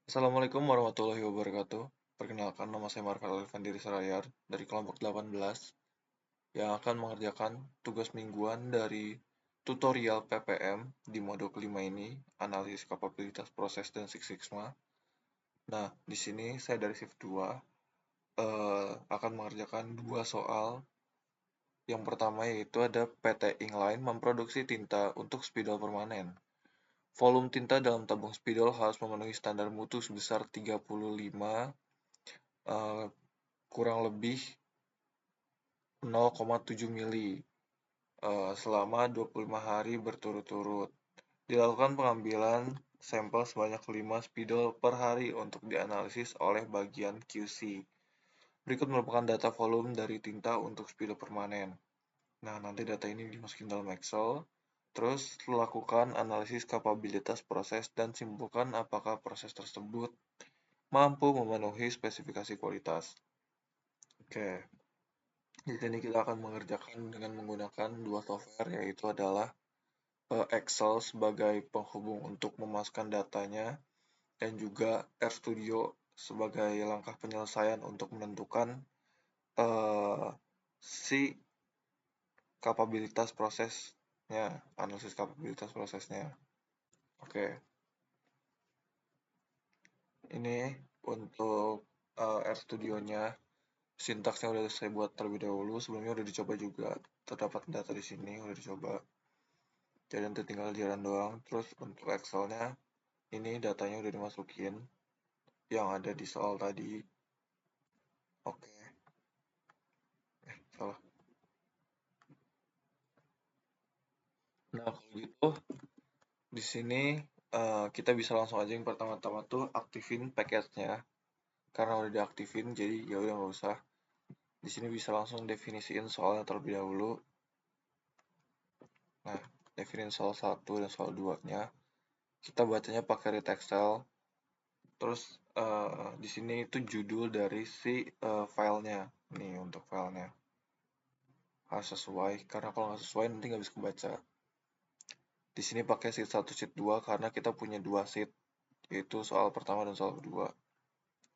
Assalamualaikum warahmatullahi wabarakatuh. Perkenalkan, nama saya Marvel Alfandiri Serayar dari kelompok 18 yang akan mengerjakan tugas mingguan dari tutorial PPM di modul kelima ini, analisis kapabilitas proses dan Six Sigma. Nah, di sini saya dari shift 2 akan mengerjakan dua soal. Yang pertama yaitu ada PT Inline memproduksi tinta untuk spidol permanen. Volume tinta dalam tabung spidol harus memenuhi standar mutu sebesar 35 kurang lebih 0,7 mili selama 25 hari berturut-turut. Dilakukan pengambilan sampel sebanyak 5 spidol per hari untuk dianalisis oleh bagian QC. Berikut merupakan data volume dari tinta untuk spidol permanen. Nah, nanti data ini dimasukin dalam Excel. Terus lakukan analisis kapabilitas proses dan simpulkan apakah proses tersebut mampu memenuhi spesifikasi kualitas. Oke. Di sini kita akan mengerjakan dengan menggunakan dua software, yaitu adalah Excel sebagai penghubung untuk memasukkan datanya dan juga RStudio sebagai langkah penyelesaian untuk menentukan si kapabilitas prosesnya, analisis kapabilitas prosesnya. Oke, ini untuk RStudio-nya. Sintaksnya udah saya buat terlebih dahulu, sebelumnya udah dicoba juga, terdapat data di sini udah dicoba. Jadi nanti tinggal jalan doang. Terus untuk Excelnya, ini datanya udah dimasukin yang ada di soal tadi. Oke, salah. Nah, kalau gitu di sini kita bisa langsung aja yang pertama-tama tuh aktifin package-nya. Karena udah diaktifin, jadi ya udah nggak usah. Di sini bisa langsung definisiin soalnya terlebih dahulu. Nah, definisiin soal 1 dan soal 2-nya. Kita bacanya pakai read Excel. Terus di sini itu judul dari si filenya. Nih untuk filenya. Harus sesuai, karena kalau nggak sesuai nanti nggak bisa kebaca. Di sini pakai sheet 1, sheet 2 karena kita punya dua sheet, yaitu soal pertama dan soal kedua.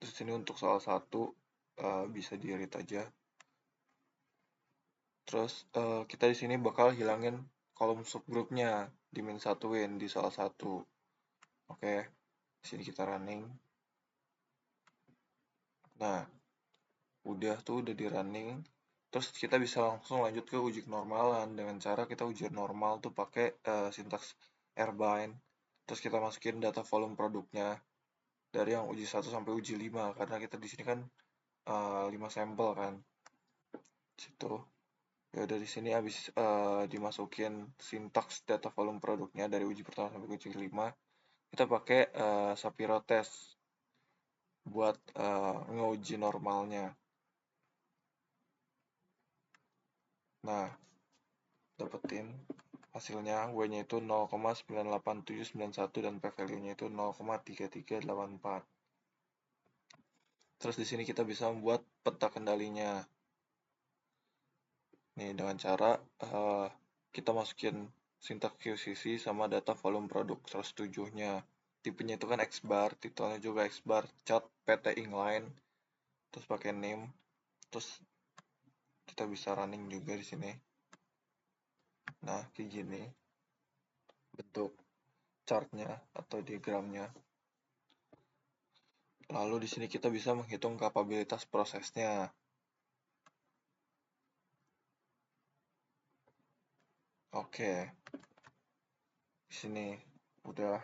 Terus ini untuk soal 1 bisa di-read aja. Terus kita di sini bakal hilangin kolom subgrupnya, dimin-1in di soal 1. Oke, di sini kita running. Nah, udah di running. Terus kita bisa langsung lanjut ke uji normalan dengan cara kita uji normal tuh pakai sintaks rbind. Terus kita masukin data volume produknya dari yang uji 1 sampai uji 5 karena kita di sini kan 5 sampel kan. Situ. Ya udah di sini habis dimasukin sintaks data volume produknya dari uji pertama sampai uji 5, kita pakai Sapiro test buat ngeuji normalnya. Nah, dapetin hasilnya W-nya itu 0,98791 dan P-value-nya itu 0,3384. Terus di sini kita bisa membuat peta kendalinya. Nih dengan cara kita masukin sintak QCC sama data volume produk 107-nya. Tipenya itu kan X-bar, titelnya juga X-bar, cat PT Inline, terus pakai name, terus kita bisa running juga di sini. Nah, kayak gini bentuk chartnya atau diagramnya. Lalu di sini kita bisa menghitung kapabilitas prosesnya. Oke, di sini udah.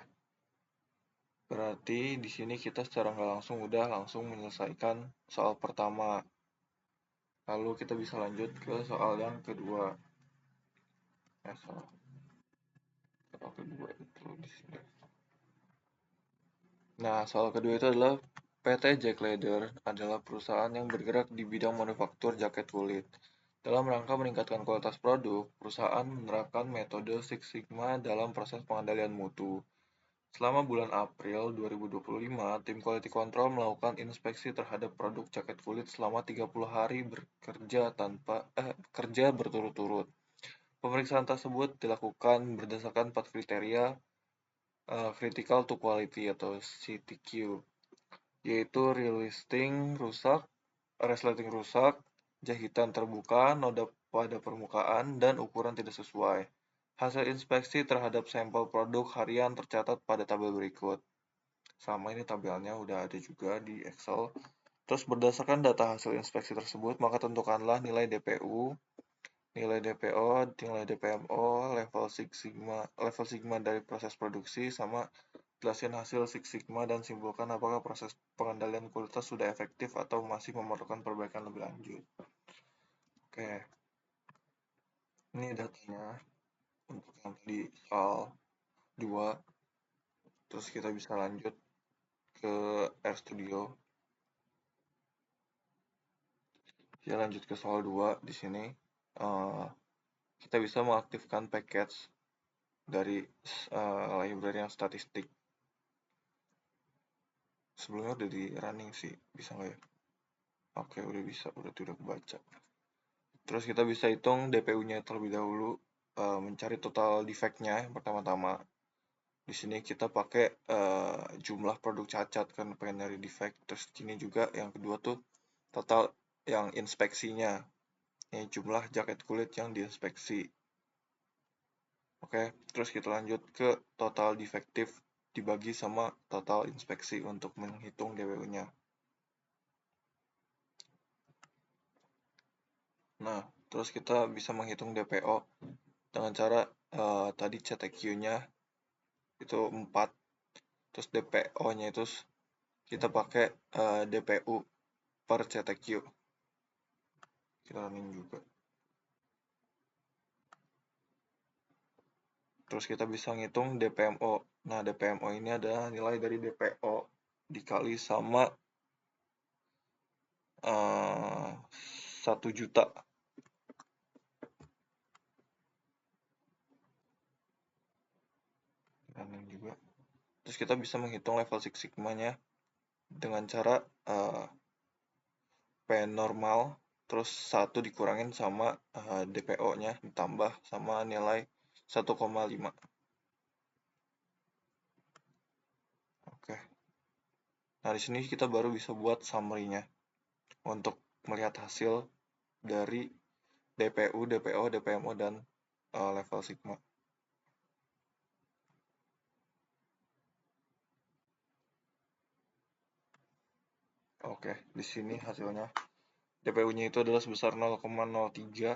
Berarti di sini kita secara nggak langsung udah langsung menyelesaikan soal pertama. Lalu kita bisa lanjut ke soal yang kedua. Soal kedua itu di sini. Nah, soal kedua itu adalah PT Jack Leather adalah perusahaan yang bergerak di bidang manufaktur jaket kulit. Dalam rangka meningkatkan kualitas produk, perusahaan menerapkan metode Six Sigma dalam proses pengendalian mutu. Selama bulan April 2025, tim quality control melakukan inspeksi terhadap produk jaket kulit selama 30 hari kerja berturut-turut. Pemeriksaan tersebut dilakukan berdasarkan 4 kriteria critical to quality atau CTQ. yaitu resleting rusak, jahitan terbuka, noda pada permukaan, dan ukuran tidak sesuai. Hasil inspeksi terhadap sampel produk harian tercatat pada tabel berikut. Sama ini tabelnya udah ada juga di Excel. Terus berdasarkan data hasil inspeksi tersebut, maka tentukanlah nilai DPU, nilai DPO, nilai DPMO, level sigma dari proses produksi, sama jelasin hasil Six Sigma dan simpulkan apakah proses pengendalian kualitas sudah efektif atau masih memerlukan perbaikan lebih lanjut. Oke, ini datanya untuk yang tadi soal 2. Terus kita bisa lanjut ke RStudio. Kita lanjut ke soal 2 di sini. Kita bisa mengaktifkan package dari library yang statistik. Sebelumnya udah di running sih, bisa nggak ya? Oke, udah bisa, berarti udah kebaca. Terus kita bisa hitung DPU-nya terlebih dahulu, mencari total defect-nya yang pertama-tama. Di sini kita pakai jumlah produk cacat kan pengen nyari defect. Terus ini juga yang kedua tuh total yang inspeksinya. Ini jumlah jaket kulit yang diinspeksi. Oke, terus kita lanjut ke total defektif dibagi sama total inspeksi untuk menghitung DPU-nya. Nah, terus kita bisa menghitung DPO dengan cara tadi CTQ-nya itu 4, terus DPO-nya itu kita pakai DPU per CTQ. Kita running juga. Terus kita bisa ngitung DPMO. Nah, DPMO ini adalah nilai dari DPO dikali sama 1 juta. Running juga. Terus kita bisa menghitung level Six Sigma-nya dengan cara P normal terus 1 dikurangin sama DPO-nya ditambah sama nilai 1,5. Oke. Nah, di sini kita baru bisa buat summary-nya untuk melihat hasil dari DPU, DPO, DPMO, dan level sigma. Oke, di sini hasilnya. DPU-nya itu adalah sebesar 0,03,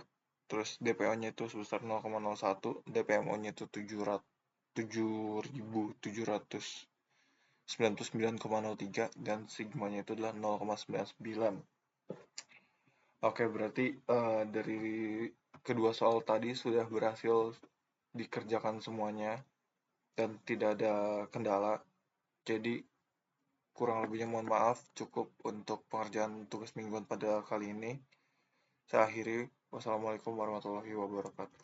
terus DPO-nya itu sebesar 0,01, DPMO-nya itu 7.799,03 dan sigmanya itu adalah 0,99. Oke, berarti dari kedua soal tadi sudah berhasil dikerjakan semuanya dan tidak ada kendala. Jadi kurang lebihnya mohon maaf, cukup untuk pengerjaan tugas mingguan pada kali ini. Saya akhiri. Wassalamualaikum warahmatullahi wabarakatuh.